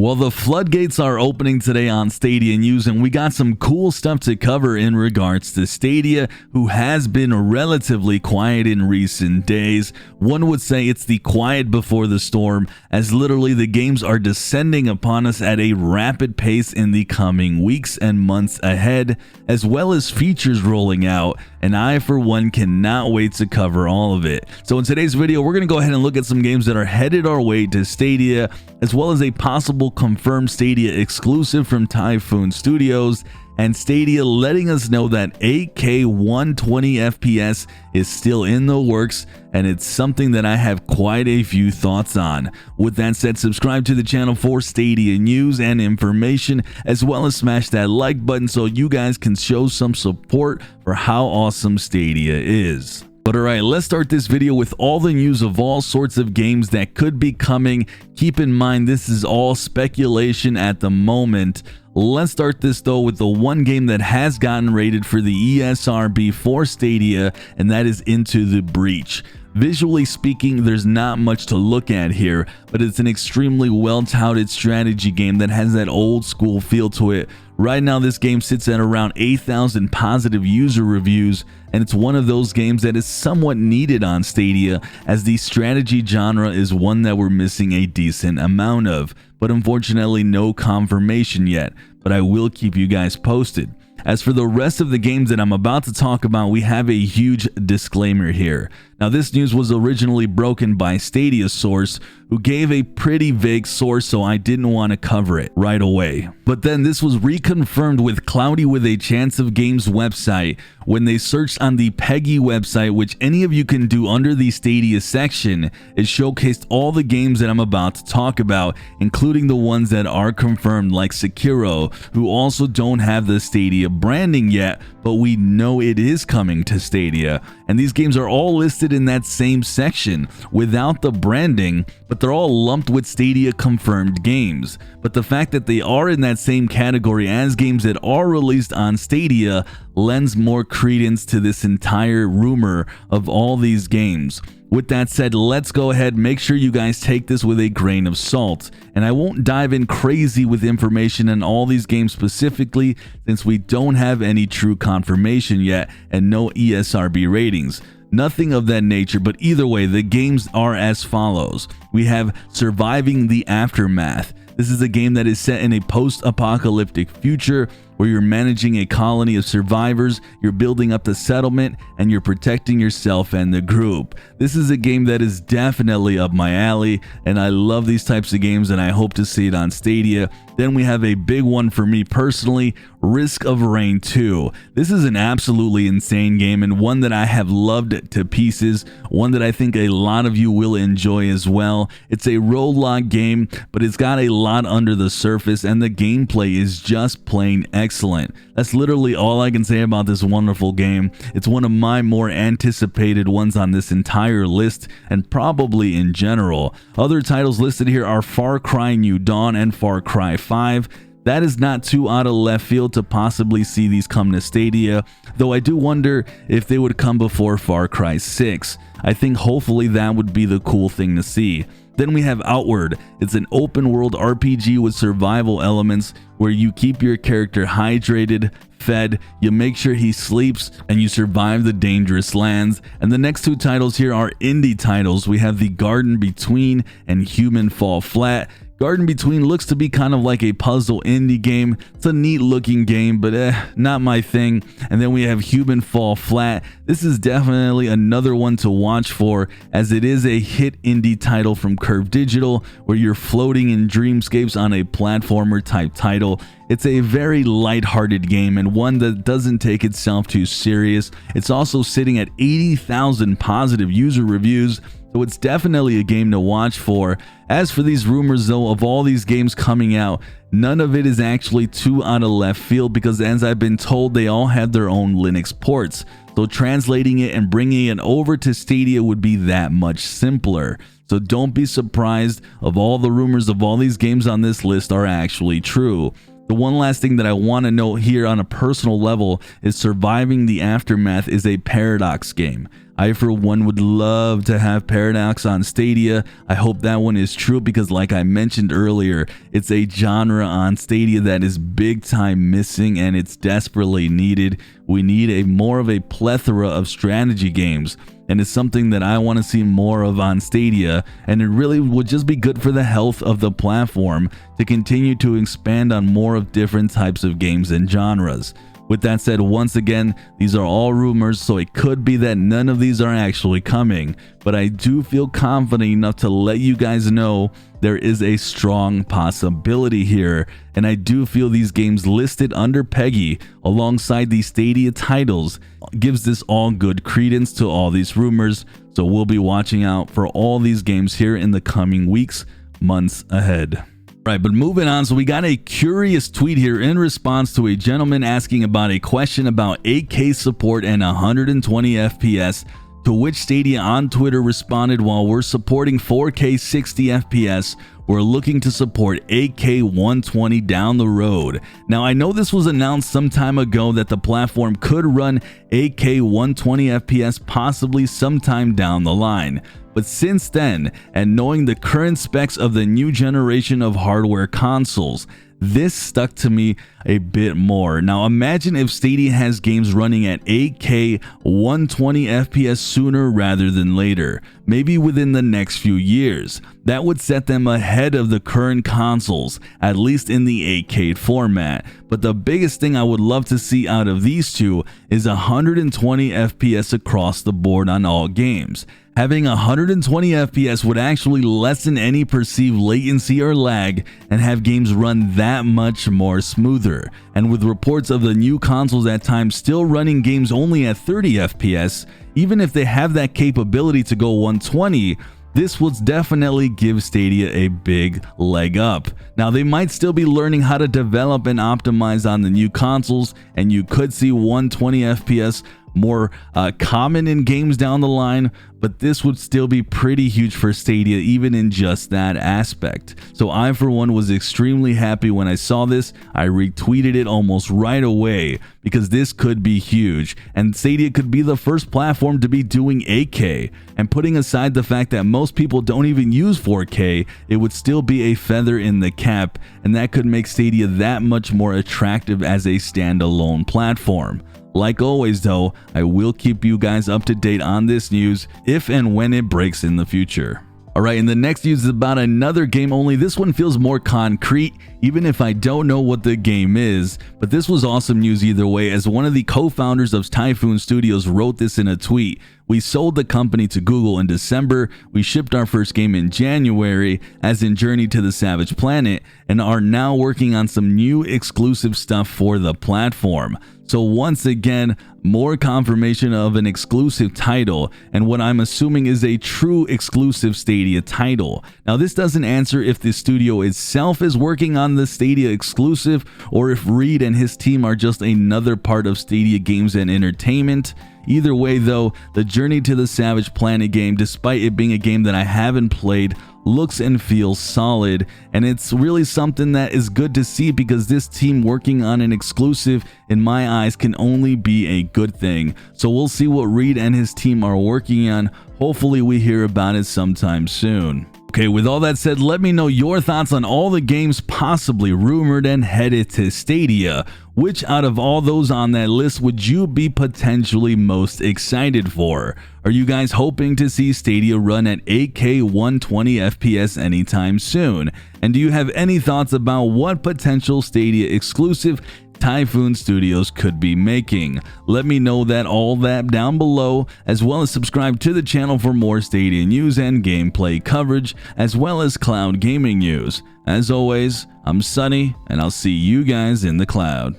Well, the floodgates are opening today on Stadia News, and we got some cool stuff to cover in regards to Stadia, who has been relatively quiet in recent days. One would say it's the quiet before the storm, as literally the games are descending upon us at a rapid pace in the coming weeks and months ahead, as well as features rolling out, and I for one cannot wait to cover all of it. So in today's video, we're going to go ahead and look at some games that are headed our way to Stadia, as well as a possible confirmed Stadia exclusive from Typhoon Studios, and Stadia letting us know that 8K 120 FPS is still in the works, and it's something that I have quite a few thoughts on. With that said, subscribe to the channel for Stadia news and information, as well as smash that like button so you guys can show some support for how awesome Stadia is. But alright, let's start this video with all the news of all sorts of games that could be coming. Keep in mind, this is all speculation at the moment. Let's start this though with the one game that has gotten rated for the ESRB for Stadia, and that is Into the Breach. Visually speaking, there's not much to look at here, but it's an extremely well-touted strategy game that has that old school feel to it. Right now, this game sits at around 8,000 positive user reviews, and it's one of those games that is somewhat needed on Stadia, as the strategy genre is one that we're missing a decent amount of, but unfortunately no confirmation yet, but I will keep you guys posted. As for the rest of the games that I'm about to talk about, we have a huge disclaimer here. Now, this news was originally broken by Stadia source, who gave a pretty vague source, so I didn't want to cover it right away. But then this was reconfirmed with Cloudy with a Chance of Games website when they searched on the Peggy website, which any of you can do under the Stadia section. It showcased all the games that I'm about to talk about, including the ones that are confirmed like Sekiro, who also don't have the Stadia branding yet, but we know it is coming to Stadia. And these games are all listed in that same section without the branding, but they're all lumped with Stadia confirmed games. But the fact that they are in that same category as games that are released on Stadia lends more credence to this entire rumor of all these games. With that said, let's go ahead, make sure you guys take this with a grain of salt, and I won't dive in crazy with information on all these games specifically, since we don't have any true confirmation yet and no ESRB ratings. Nothing of that nature, but either way, the games are as follows. We have Surviving the Aftermath. This is a game that is set in a post-apocalyptic future where you're managing a colony of survivors, you're building up the settlement, and you're protecting yourself and the group. This is a game that is definitely up my alley, and I love these types of games, and I hope to see it on Stadia. Then we have a big one for me personally, Risk of Rain 2. This is an absolutely insane game, and one that I have loved to pieces, one that I think a lot of you will enjoy as well. It's a roguelike game, but it's got a lot under the surface, and the gameplay is just plain excellent. That's literally all I can say about this wonderful game. It's one of my more anticipated ones on this entire list, and probably in general. Other titles listed here are Far Cry New Dawn and Far Cry 5. That is not too out of left field to possibly see these come to Stadia, though I do wonder if they would come before Far Cry 6. I think hopefully that would be the cool thing to see. Then we have Outward. It's an open world RPG with survival elements where you keep your character hydrated, fed, you make sure he sleeps, and you survive the dangerous lands. And the next two titles here are indie titles. We have The Garden Between and Human Fall Flat. Garden Between looks to be kind of like a puzzle indie game. It's a neat looking game, but not my thing. And then we have Human Fall Flat. This is definitely another one to watch for, as it is a hit indie title from Curve Digital, where you're floating in dreamscapes on a platformer type title. It's a very lighthearted game, and one that doesn't take itself too serious. It's also sitting at 80,000 positive user reviews, so it's definitely a game to watch for. As for these rumors though, of all these games coming out, none of it is actually too out of left field, because as I've been told, they all have their own Linux ports. So translating it and bringing it over to Stadia would be that much simpler. So don't be surprised if all the rumors of all these games on this list are actually true. The one last thing that I want to note here on a personal level is Surviving the Aftermath is a Paradox game. I, for one, would love to have Paradox on Stadia. I hope that one is true because, like I mentioned earlier, it's a genre on Stadia that is big time missing and it's desperately needed. We need more of a plethora of strategy games, and it's something that I want to see more of on Stadia, and it really would just be good for the health of the platform to continue to expand on more of different types of games and genres. With that said, once again, these are all rumors, so it could be that none of these are actually coming, but I do feel confident enough to let you guys know there is a strong possibility here, and I do feel these games listed under PEGI alongside these Stadia titles gives this all good credence to all these rumors, so we'll be watching out for all these games here in the coming weeks, months ahead. Right, but moving on, so we got a curious tweet here in response to a gentleman asking about a question about 8K support and 120 FPS, to which Stadia on Twitter responded, while we're supporting 4K 60 FPS, we're looking to support 8K 120 down the road. Now, I know this was announced some time ago that the platform could run 8K 120 FPS possibly sometime down the line. But since then, and knowing the current specs of the new generation of hardware consoles, this stuck to me a bit more. Now imagine if Stadia has games running at 8K 120 FPS sooner rather than later, maybe within the next few years. That would set them ahead of the current consoles, at least in the 8K format. But the biggest thing I would love to see out of these two is 120 FPS across the board on all games. Having 120 FPS would actually lessen any perceived latency or lag and have games run that much more smoother. And with reports of the new consoles at times still running games only at 30 FPS, even if they have that capability to go 120, this would definitely give Stadia a big leg up. Now, they might still be learning how to develop and optimize on the new consoles, and you could see 120 FPS more common in games down the line, but this would still be pretty huge for Stadia even in just that aspect. So I, for one, was extremely happy when I saw this. I retweeted it almost right away because this could be huge, and Stadia could be the first platform to be doing 8K. And putting aside the fact that most people don't even use 4K, it would still be a feather in the cap, and that could make Stadia that much more attractive as a standalone platform. Like always though, I will keep you guys up to date on this news if and when it breaks in the future. Alright, and the next news is about another game, only this one feels more concrete, even if I don't know what the game is. But this was awesome news either way, as one of the co-founders of Typhoon Studios wrote this in a tweet. We sold the company to Google in December, we shipped our first game in January, as in Journey to the Savage Planet, and are now working on some new exclusive stuff for the platform. So once again, more confirmation of an exclusive title, and what I'm assuming is a true exclusive Stadia title. Now this doesn't answer if the studio itself is working on the Stadia exclusive, or if Reed and his team are just another part of Stadia Games and Entertainment. Either way though, the Journey to the Savage Planet game, despite it being a game that I haven't played, looks and feels solid, and it's really something that is good to see because this team working on an exclusive, in my eyes, can only be a good thing. So we'll see what Reed and his team are working on. Hopefully we hear about it sometime soon. Okay, with all that said, let me know your thoughts on all the games possibly rumored and headed to Stadia. Which out of all those on that list would you be potentially most excited for? Are you guys hoping to see Stadia run at 8K 120 FPS anytime soon? And do you have any thoughts about what potential Stadia exclusive Typhoon Studios could be making? Let me know all that down below, as well as subscribe to the channel for more Stadia news and gameplay coverage, as well as cloud gaming news. As always, I'm Sunny, and I'll see you guys in the cloud.